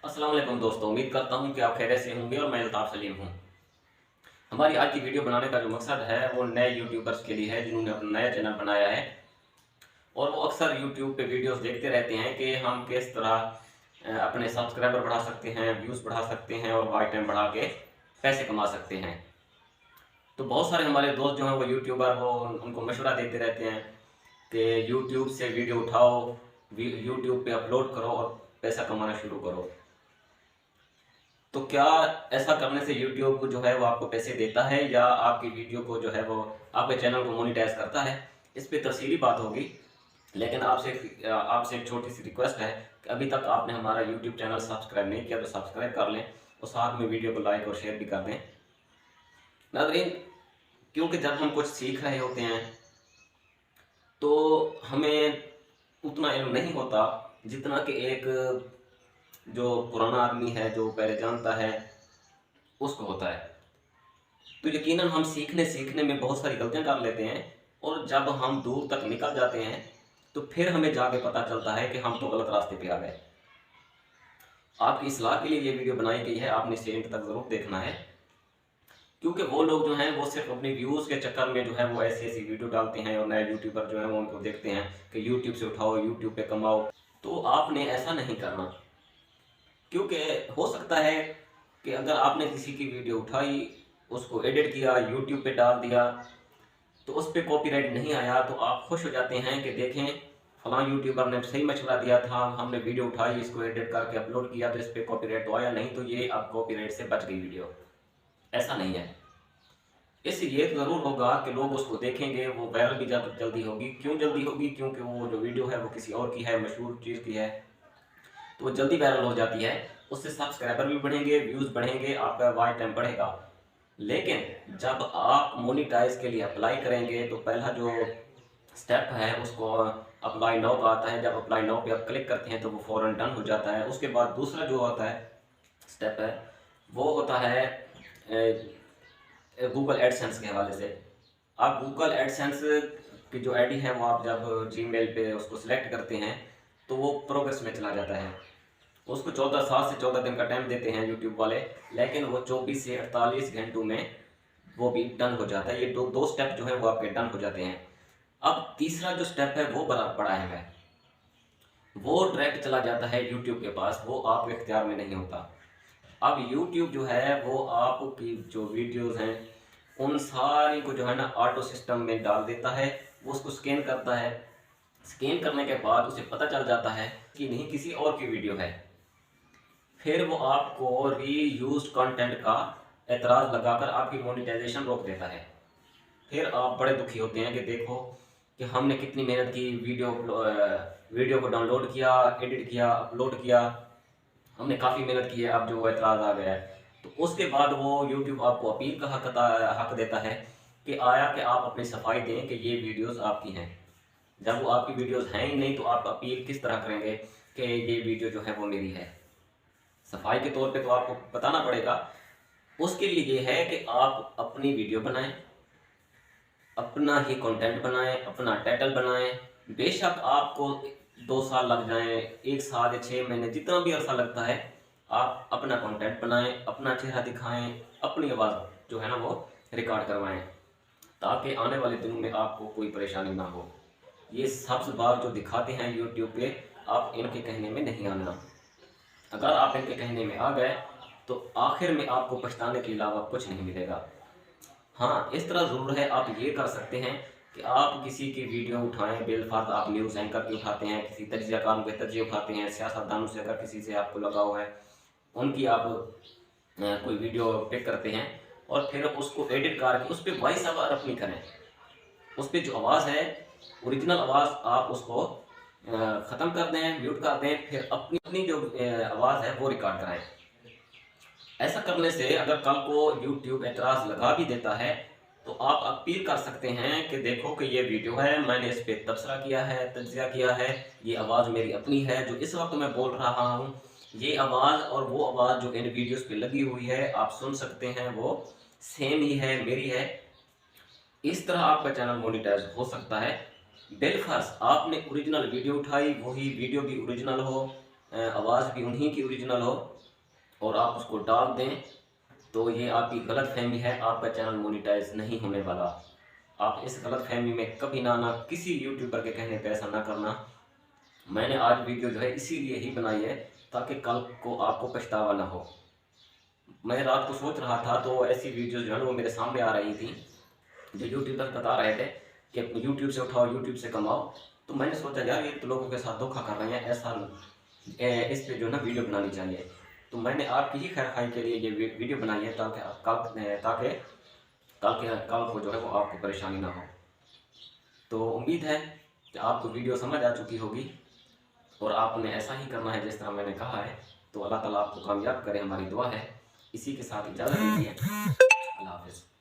अस्सलाम वालेकुम दोस्तों, उम्मीद करता हूँ कि आप खैरियत से होंगे और मैं अल्ताफ़ सलीम हूँ। हमारी आज की वीडियो बनाने का जो मकसद है वो नए यूट्यूबर्स के लिए है जिन्होंने अपना नया चैनल बनाया है और वो अक्सर यूट्यूब पे वीडियोस देखते रहते हैं कि हम किस तरह अपने सब्सक्राइबर बढ़ा सकते हैं, व्यूज़ बढ़ा सकते हैं और वॉच टाइम बढ़ा के पैसे कमा सकते हैं। तो बहुत सारे हमारे दोस्त जो हैं वो यूट्यूबर वो उनको मशवरा देते रहते हैं कि यूट्यूब से वीडियो उठाओ, यूट्यूब पे अपलोड करो और पैसा कमाना शुरू करो। तो क्या ऐसा करने से यूट्यूब जो है वो आपको पैसे देता है या आपकी वीडियो को जो है वो आपके चैनल को मोनेटाइज करता है? इस पे तफसीली बात होगी। लेकिन आपसे एक छोटी सी रिक्वेस्ट है कि अभी तक आपने हमारा यूट्यूब चैनल सब्सक्राइब नहीं किया तो सब्सक्राइब कर लें और साथ में वीडियो को लाइक और शेयर भी कर दें। नाज़रीन, क्योंकि जब हम कुछ सीख रहे होते हैं तो हमें उतना इल्म नहीं होता जितना कि एक जो पुराना आदमी है जो पहले जानता है उसको होता है। तो यकीनन हम सीखने सीखने में बहुत सारी गलतियां कर लेते हैं और जब हम दूर तक निकल जाते हैं तो फिर हमें जाके पता चलता है कि हम तो गलत रास्ते पे आ गए। आपकी इस्लाह के लिए ये वीडियो बनाई गई है, आपने इसे एंड तक ज़रूर देखना है क्योंकि वो लोग जो हैं वो सिर्फ अपने व्यूज़ के चक्कर में जो है वो ऐसी ऐसी वीडियो डालते हैं और नए यूट्यूबर जो है वो उनको देखते हैं कि यूट्यूब से उठाओ, यूट्यूब पे कमाओ। तो आपने ऐसा नहीं करना, क्योंकि हो सकता है कि अगर आपने किसी की वीडियो उठाई, उसको एडिट किया, यूट्यूब पे डाल दिया तो उस पर कॉपीराइट नहीं आया तो आप खुश हो जाते हैं कि देखें फलां यूट्यूबर ने सही मशवरा दिया था, हमने वीडियो उठाई, इसको एडिट करके अपलोड किया तो इस पर कॉपीराइट तो आया नहीं, तो ये अब कॉपीराइट से बच गई वीडियो। ऐसा नहीं है। इससे ये ज़रूर होगा कि लोग उसको देखेंगे, वो वायरल भी जल्दी होगी। क्यों जल्दी होगी? क्योंकि वो जो वीडियो है वो किसी और की है, मशहूर चीज़ की है, तो वो जल्दी वायरल हो जाती है। उससे सब्सक्राइबर भी बढ़ेंगे, व्यूज़ बढ़ेंगे, आपका वॉच टाइम बढ़ेगा। लेकिन जब आप मोनेटाइज के लिए अप्लाई करेंगे तो पहला जो स्टेप है उसको अप्लाई नाउ का आता है। जब अप्लाई नाउ पे आप क्लिक करते हैं तो वो फ़ौरन डन हो जाता है। उसके बाद दूसरा जो होता है स्टेप है वो होता है गूगल एडसेंस के हवाले से। आप गूगल एडसेंस की जो आईडी है वो आप जब जीमेल पे उसको सिलेक्ट करते हैं तो वो प्रोग्रेस में चला जाता है। उसको 7 से 14 दिन का टाइम देते हैं यूट्यूब वाले, लेकिन वो 24 से 48 घंटों में वो भी डन हो जाता है। ये दो दो स्टेप जो है वो आपके डन हो जाते हैं। अब तीसरा जो स्टेप है वो बड़ा बड़ा है, वो डायरेक्ट चला जाता है यूट्यूब के पास, वो आपके इख्तियार में नहीं होता। अब यूट्यूब जो है वो आपकी जो वीडियोस हैं उन सारी को जो है ना ऑटो सिस्टम में डाल देता है। वो उसको स्कैन करता है। स्कैन करने के बाद उसे पता चल जाता है कि नहीं किसी और की वीडियो है। फिर वो आपको रीयूज्ड कंटेंट का एतराज़ लगाकर आपकी मोनेटाइजेशन रोक देता है। फिर आप बड़े दुखी होते हैं कि देखो कि हमने कितनी मेहनत की, वीडियो को डाउनलोड किया, एडिट किया, अपलोड किया, हमने काफ़ी मेहनत की है, अब जो एतराज़ आ गया है। तो उसके बाद वो यूट्यूब आपको अपील का हक देता है कि आया कि आप अपनी सफाई दें कि ये वीडियोस आपकी हैं। जब वो आपकी वीडियोस हैं ही नहीं तो आप अपील किस तरह करेंगे कि ये वीडियो जो है वो मेरी है? सफाई के तौर पे तो आपको बताना पड़ेगा। उसके लिए ये है कि आप अपनी वीडियो बनाएं, अपना ही कंटेंट बनाएं, अपना टाइटल बनाएं। बेशक आपको 2 साल लग जाएं, 1 साल या 6 महीने, जितना भी अरसा लगता है, आप अपना कंटेंट बनाएं, अपना चेहरा दिखाएं, अपनी आवाज़ जो है ना वो रिकॉर्ड करवाएं, ताकि आने वाले दिनों में आपको कोई परेशानी ना हो। ये सब्ज़ बाग जो दिखाते हैं यूट्यूब पे, आप इनके कहने में नहीं आना। अगर आप इनके कहने में आ गए तो आखिर में आपको पछताने के अलावा कुछ नहीं मिलेगा। हाँ, इस तरह ज़रूर है, आप ये कर सकते हैं कि आप किसी की वीडियो उठाएं, बेलफाज आप न्यूज़ एंकर की उठाते हैं, किसी तजियाकारों के तजिए उठाते हैं, सियासतदानों से अगर किसी से आपको लगाव है उनकी आप कोई वीडियो पिक करते हैं और फिर उसको एडिट करके उस पर वॉइस ओवर अपनी करें। उस पर जो आवाज़ है, ओरिजिनल आवाज़, आप उसको ख़त्म कर दें, म्यूट कर दें, फिर अपनी अपनी जो आवाज़ है वो रिकॉर्ड कराएं। ऐसा करने से अगर कल को यूट्यूब एतराज़ लगा भी देता है तो आप अपील कर सकते हैं कि देखो कि ये वीडियो है, मैंने इस पर तबसरा किया है, तज्जिया किया है, ये आवाज़ मेरी अपनी है, जो इस वक्त मैं बोल रहा हूँ, ये आवाज़ और वो आवाज़ जो इन वीडियोस पे लगी हुई है आप सुन सकते हैं, वो सेम ही है, मेरी है। इस तरह आपका चैनल मोनेटाइज हो सकता है। बिलखर्स आपने ओरिजिनल वीडियो उठाई, वही वीडियो भी ओरिजिनल हो, आवाज़ भी उन्हीं की ओरिजिनल हो और आप उसको डाल दें, तो ये आपकी गलत फहमी है, आपका चैनल मोनेटाइज नहीं होने वाला। आप इस गलत फहमी में कभी ना आना, किसी यूट्यूबर के कहने पे ऐसा ना करना। मैंने आज वीडियो जो है इसीलिए ही बनाई है ताकि कल को आपको पछतावा ना हो। मैं रात को सोच रहा था तो ऐसी वीडियो जो है वो मेरे सामने आ रही थी, जो यूट्यूबर बता रहे थे कि यूट्यूब से उठाओ, यूट्यूब से कमाओ। तो मैंने सोचा यार ये तो लोगों के साथ धोखा कर रहे हैं, ऐसा इस पे जो है ना वीडियो बनानी चाहिए। तो मैंने आपकी ही खैर खाई के लिए ये वीडियो बनाई है ताकि कल को जो है वो आपको परेशानी ना हो। तो उम्मीद है कि आपको वीडियो समझ आ चुकी होगी और आपने ऐसा ही करना है जिस तरह मैंने कहा है। तो अल्लाह ताला आपको कामयाब करे, हमारी दुआ है। इसी के साथ इजाज़त दीजिए। अल्लाह हाफ़िज़।